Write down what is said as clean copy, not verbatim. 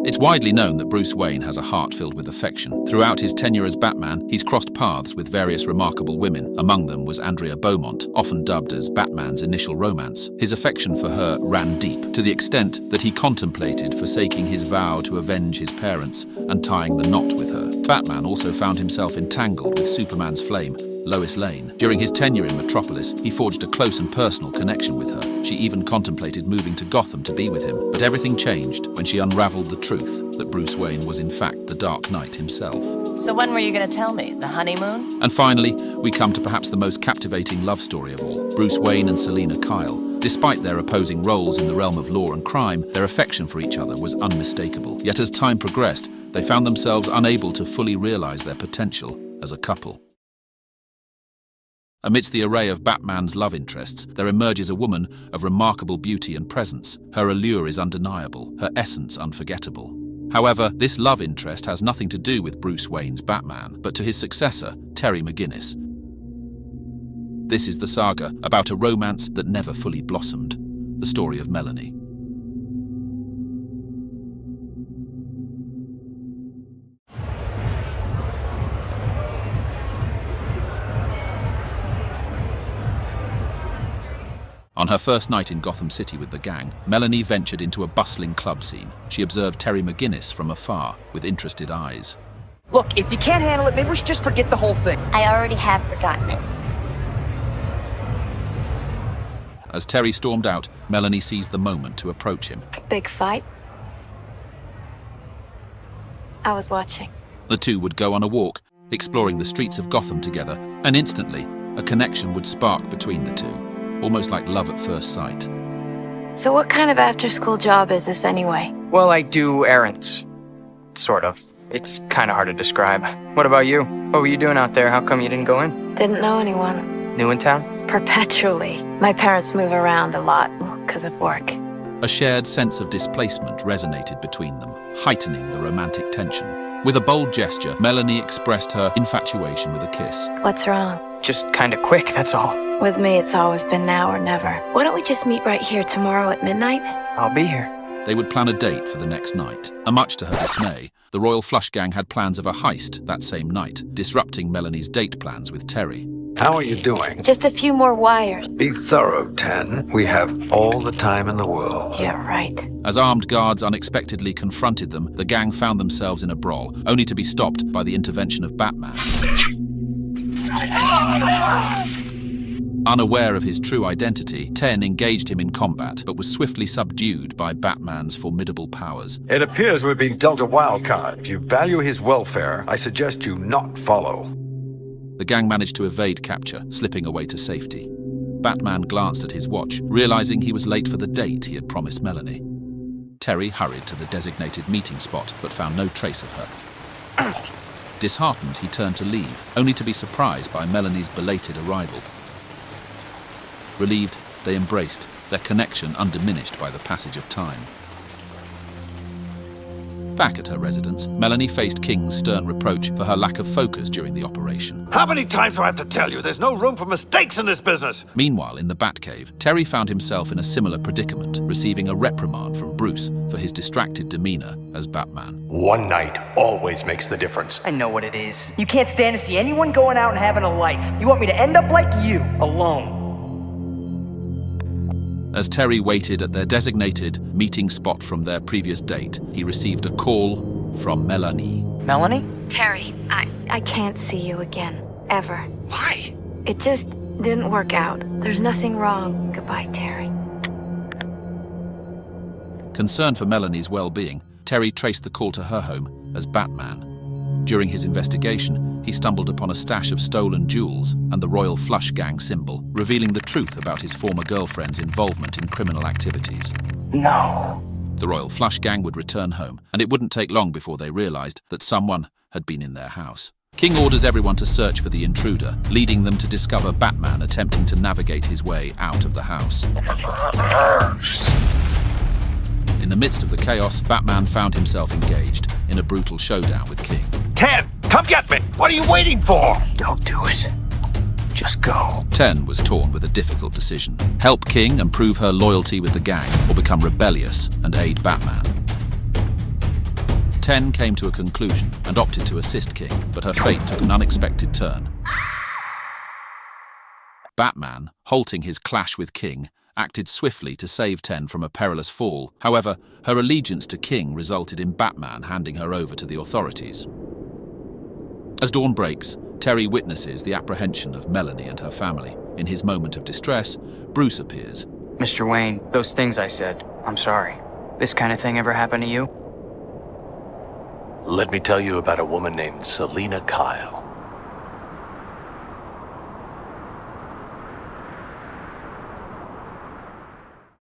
It's widely known that Bruce Wayne has a heart filled with affection. Throughout his tenure as Batman, he's crossed paths with various remarkable women. Among them was Andrea Beaumont, often dubbed as Batman's initial romance. His affection for her ran deep, to the extent that he contemplated forsaking his vow to avenge his parents and tying the knot with her. Batman also found himself entangled with Superman's flame, Lois Lane. During his tenure in Metropolis, he forged a close and personal connection with her. She even contemplated moving to Gotham to be with him. But everything changed when she unraveled the truth that Bruce Wayne was in fact the Dark Knight himself. So when were you going to tell me? The honeymoon? And finally, we come to perhaps the most captivating love story of all, Bruce Wayne and Selina Kyle. Despite their opposing roles in the realm of law and crime, their affection for each other was unmistakable. Yet as time progressed, they found themselves unable to fully realize their potential as a couple. Amidst the array of Batman's love interests, there emerges a woman of remarkable beauty and presence. Her allure is undeniable, her essence unforgettable. However, this love interest has nothing to do with Bruce Wayne's Batman, but to his successor, Terry McGinnis. This is the saga about a romance that never fully blossomed, the story of Melanie. On her first night in Gotham City with the gang, Melanie ventured into a bustling club scene. She observed Terry McGinnis from afar with interested eyes. Look, if you can't handle it, maybe we should just forget the whole thing. I already have forgotten it. As Terry stormed out, Melanie seized the moment to approach him. Big fight? I was watching. The two would go on a walk, exploring the streets of Gotham together, and instantly, a connection would spark between the two. Almost like love at first sight. So what kind of after-school job is this anyway? Well, I do errands. Sort of. It's kind of hard to describe. What about you? What were you doing out there? How come you didn't go in? Didn't know anyone. New in town? Perpetually. My parents move around a lot because of work. A shared sense of displacement resonated between them, heightening the romantic tension. With a bold gesture, Melanie expressed her infatuation with a kiss. What's wrong? Just kind of quick, that's all. With me, it's always been now or never. Why don't we just meet right here tomorrow at midnight? I'll be here. They would plan a date for the next night. And much to her dismay, the Royal Flush Gang had plans of a heist that same night, disrupting Melanie's date plans with Terry. How are you doing? Just a few more wires. Be thorough, 10. We have all the time in the world. Yeah, right. As armed guards unexpectedly confronted them, the gang found themselves in a brawl, only to be stopped by the intervention of Batman. Unaware of his true identity, 10 engaged him in combat, but was swiftly subdued by Batman's formidable powers. It appears we're being dealt a wild card. If you value his welfare, I suggest you not follow. The gang managed to evade capture, slipping away to safety. Batman glanced at his watch, realizing he was late for the date he had promised Melanie. Terry hurried to the designated meeting spot, but found no trace of her. Disheartened, he turned to leave, only to be surprised by Melanie's belated arrival. Relieved, they embraced, their connection undiminished by the passage of time. Back at her residence, Melanie faced King's stern reproach for her lack of focus during the operation. How many times do I have to tell you? There's no room for mistakes in this business! Meanwhile, in the Batcave, Terry found himself in a similar predicament, receiving a reprimand from Bruce for his distracted demeanor as Batman. One night always makes the difference. I know what it is. You can't stand to see anyone going out and having a life. You want me to end up like you, alone. As Terry waited at their designated meeting spot from their previous date, he received a call from Melanie. Melanie? Terry, I can't see you again. Ever. Why? It just didn't work out. There's nothing wrong. Goodbye, Terry. Concerned for Melanie's well-being, Terry traced the call to her home as Batman. During his investigation, he stumbled upon a stash of stolen jewels and the Royal Flush Gang symbol, revealing the truth about his former girlfriend's involvement in criminal activities. No. The Royal Flush Gang would return home, and it wouldn't take long before they realized that someone had been in their house. King orders everyone to search for the intruder, leading them to discover Batman attempting to navigate his way out of the house. In the midst of the chaos, Batman found himself engaged in a brutal showdown with King. 10! Come get me! What are you waiting for? Don't do it. Just go. 10 was torn with a difficult decision. Help King and prove her loyalty with the gang, or become rebellious and aid Batman. Ten came to a conclusion and opted to assist King, but her fate took an unexpected turn. Batman, halting his clash with King, acted swiftly to save Ten from a perilous fall. However, her allegiance to King resulted in Batman handing her over to the authorities. As dawn breaks, Terry witnesses the apprehension of Melanie and her family. In his moment of distress, Bruce appears. Mr. Wayne, those things I said, I'm sorry. This kind of thing ever happened to you? Let me tell you about a woman named Selina Kyle.